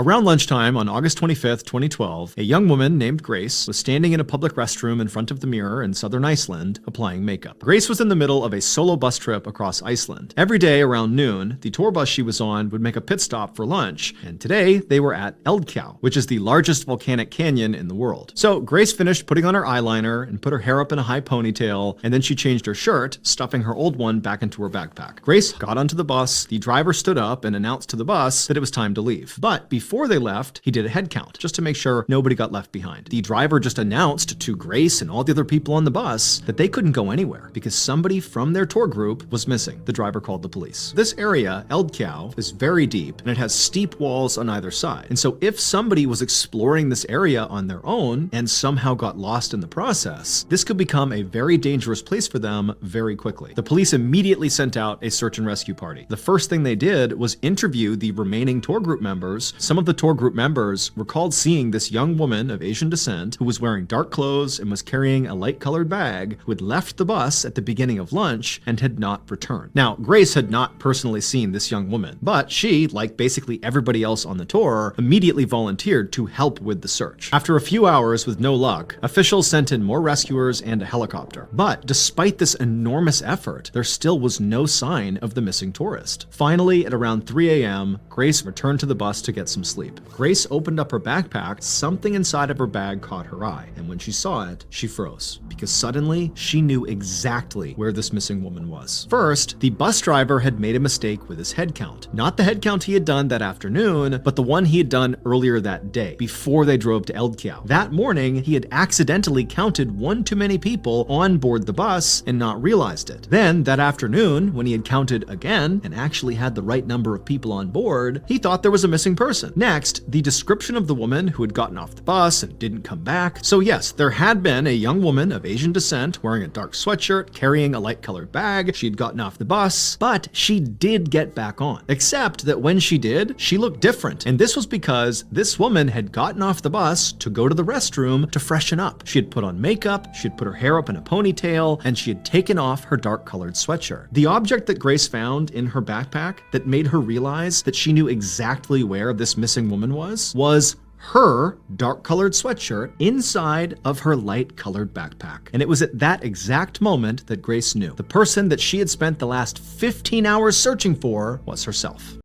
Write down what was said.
Around lunchtime on August 25th, 2012, a young woman named Grace was standing in a public restroom in front of the mirror in southern Iceland applying makeup. Grace was in the middle of a solo bus trip across Iceland. Every day around noon, the tour bus she was on would make a pit stop for lunch, and today they were at Eldgjá, which is the largest volcanic canyon in the world. So Grace finished putting on her eyeliner and put her hair up in a high ponytail, and then she changed her shirt, stuffing her old one back into her backpack. Grace got onto the bus, the driver stood up and announced to the bus that it was time to leave. But before they left, he did a head count just to make sure nobody got left behind. The driver just announced to Grace and all the other people on the bus that they couldn't go anywhere because somebody from their tour group was missing. The driver called the police. This area, Eldgjá, is very deep and it has steep walls on either side. And so if somebody was exploring this area on their own and somehow got lost in the process, this could become a very dangerous place for them very quickly. The police immediately sent out a search and rescue party. The first thing they did was interview the remaining tour group members. Some of the tour group members recalled seeing this young woman of Asian descent who was wearing dark clothes and was carrying a light-colored bag who had left the bus at the beginning of lunch and had not returned. Now, Grace had not personally seen this young woman, but she, like basically everybody else on the tour, immediately volunteered to help with the search. After a few hours with no luck, officials sent in more rescuers and a helicopter. But despite this enormous effort, there still was no sign of the missing tourist. Finally, at around 3 a.m., Grace returned to the bus to get some sleep. Grace opened up her backpack, something inside of her bag caught her eye, and when she saw it, she froze, because suddenly she knew exactly where this missing woman was. First, the bus driver had made a mistake with his head count. Not the head count he had done that afternoon, but the one he had done earlier that day, before they drove to Eldgjá. That morning, he had accidentally counted one too many people on board the bus and not realized it. Then, that afternoon, when he had counted again and actually had the right number of people on board, he thought there was a missing person. Next, the description of the woman who had gotten off the bus and didn't come back. So yes, there had been a young woman of Asian descent wearing a dark sweatshirt, carrying a light-colored bag. She had gotten off the bus, but she did get back on. Except that when she did, she looked different. And this was because this woman had gotten off the bus to go to the restroom to freshen up. She had put on makeup, she had put her hair up in a ponytail, and she had taken off her dark-colored sweatshirt. The object that Grace found in her backpack that made her realize that she knew exactly where this missing woman was her dark-colored sweatshirt inside of her light-colored backpack. And it was at that exact moment that Grace knew the person that she had spent the last 15 hours searching for was herself.